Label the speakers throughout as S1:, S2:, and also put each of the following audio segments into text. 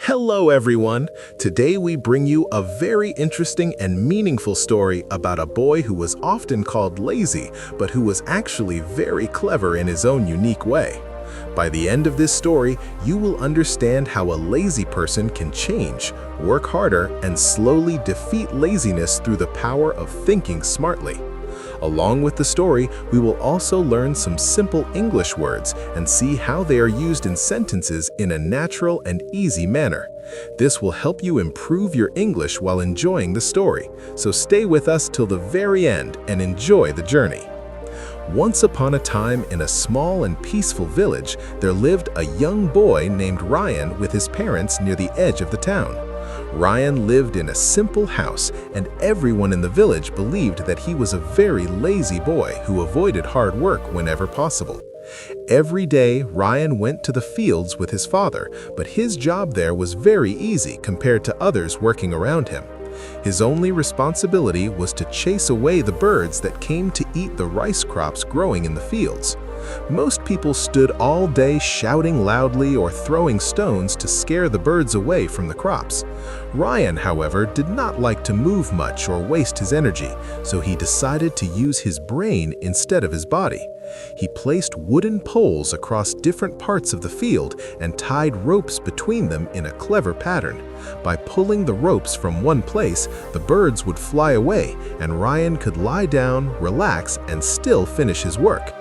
S1: Hello everyone! Today we bring you a very interesting and meaningful story about a boy who was often called lazy, but who was actually very clever in his own unique way. By the end of this story, you will understand how a lazy person can change, work harder, and slowly defeat laziness through the power of thinking smartly. Along with the story, we will also learn some simple English words and see how they are used in sentences in a natural and easy manner. This will help you improve your English while enjoying the story, so stay with us till the very end and enjoy the journey. Once upon a time in a small and peaceful village, there lived a young boy named Ryan with his parents near the edge of the town. Ryan lived in a simple house, and everyone in the village believed that he was a very lazy boy who avoided hard work whenever possible. Every day, Ryan went to the fields with his father, but his job there was very easy compared to others working around him. His only responsibility was to chase away the birds that came to eat the rice crops growing in the fields. Most people stood all day shouting loudly or throwing stones to scare the birds away from the crops. Ryan, however, did not like to move much or waste his energy, so he decided to use his brain instead of his body. He placed wooden poles across different parts of the field and tied ropes between them in a clever pattern. By pulling the ropes from one place, the birds would fly away, and Ryan could lie down, relax, and still finish his work.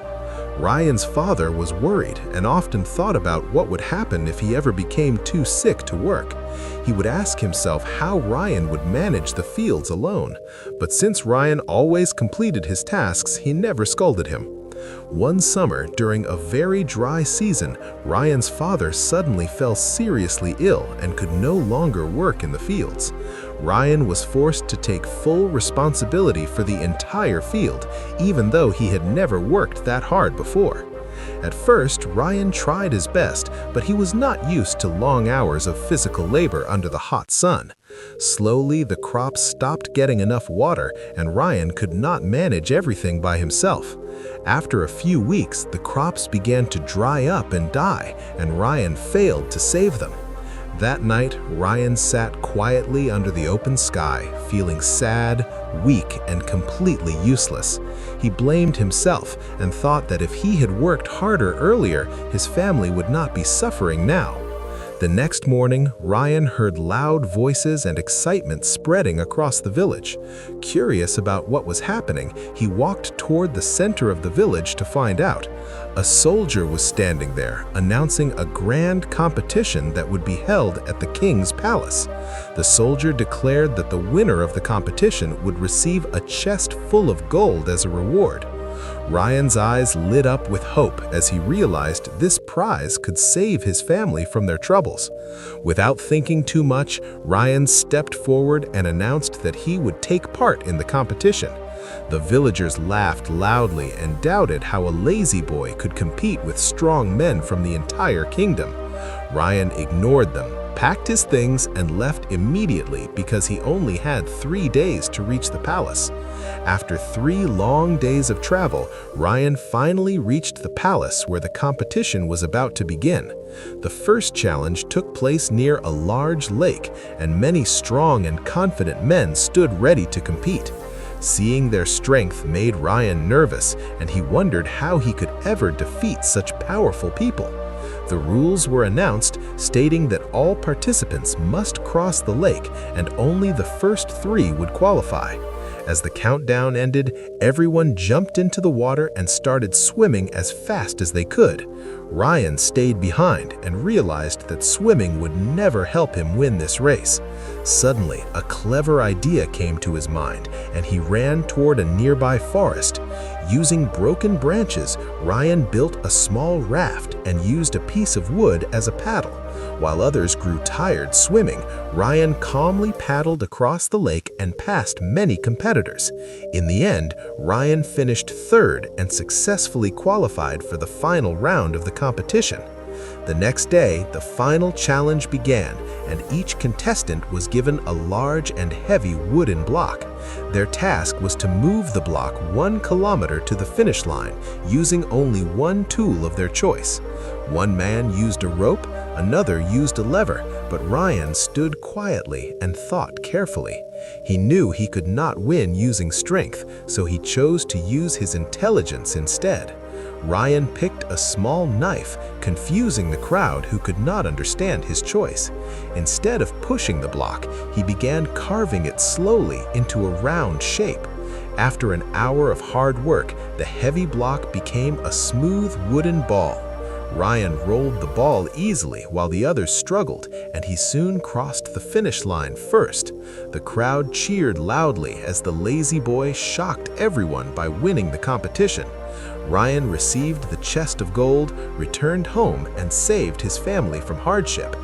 S1: Ryan's father was worried and often thought about what would happen if he ever became too sick to work. He would ask himself how Ryan would manage the fields alone, but since Ryan always completed his tasks, he never scolded him. One summer, during a very dry season, Ryan's father suddenly fell seriously ill and could no longer work in the fields. Ryan was forced to take full responsibility for the entire field, even though he had never worked that hard before. At first, Ryan tried his best, but he was not used to long hours of physical labor under the hot sun. Slowly, the crops stopped getting enough water, and Ryan could not manage everything by himself. After a few weeks, the crops began to dry up and die, and Ryan failed to save them. That night, Ryan sat quietly under the open sky, feeling sad, weak, and completely useless. He blamed himself and thought that if he had worked harder earlier, his family would not be suffering now. The next morning, Ryan heard loud voices and excitement spreading across the village. Curious about what was happening, he walked toward the center of the village to find out. A soldier was standing there, announcing a grand competition that would be held at the king's palace. The soldier declared that the winner of the competition would receive a chest full of gold as a reward. Ryan's eyes lit up with hope as he realized this prize could save his family from their troubles. Without thinking too much, Ryan stepped forward and announced that he would take part in the competition. The villagers laughed loudly and doubted how a lazy boy could compete with strong men from the entire kingdom. Ryan ignored them, packed his things, and left immediately because he only had 3 days to reach the palace. After 3 long days of travel, Ryan finally reached the palace where the competition was about to begin. The first challenge took place near a large lake, and many strong and confident men stood ready to compete. Seeing their strength made Ryan nervous, and he wondered how he could ever defeat such powerful people. The rules were announced, stating that all participants must cross the lake and only the first 3 would qualify. As the countdown ended, everyone jumped into the water and started swimming as fast as they could. Ryan stayed behind and realized that swimming would never help him win this race. Suddenly, a clever idea came to his mind, and he ran toward a nearby forest. Using broken branches, Ryan built a small raft and used a piece of wood as a paddle. While others grew tired swimming, Ryan calmly paddled across the lake and passed many competitors. In the end, Ryan finished 3rd and successfully qualified for the final round of the competition. The next day, the final challenge began, and each contestant was given a large and heavy wooden block. Their task was to move the block 1 kilometer to the finish line, using only one tool of their choice. One man used a rope, another used a lever, But Ryan stood quietly and thought carefully. He knew he could not win using strength, so he chose to use his intelligence instead. Ryan picked a small knife, confusing the crowd who could not understand his choice. Instead of pushing the block, he began carving it slowly into a round shape. After an hour of hard work, the heavy block became a smooth wooden ball. Ryan rolled the ball easily while the others struggled, and he soon crossed the finish line first. The crowd cheered loudly as the lazy boy shocked everyone by winning the competition. Ryan received the chest of gold, returned home, and saved his family from hardship.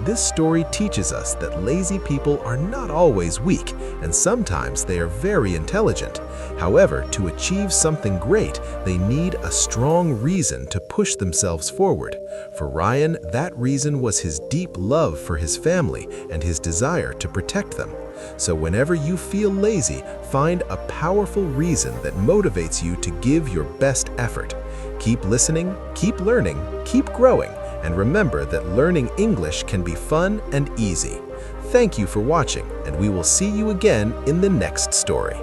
S1: This story teaches us that lazy people are not always weak, and sometimes they are very intelligent. However, to achieve something great, they need a strong reason to push themselves forward. For Ryan, that reason was his deep love for his family and his desire to protect them. So whenever you feel lazy, find a powerful reason that motivates you to give your best effort. Keep listening, keep learning, keep growing, and remember that learning English can be fun and easy. Thank you for watching, and we will see you again in the next story.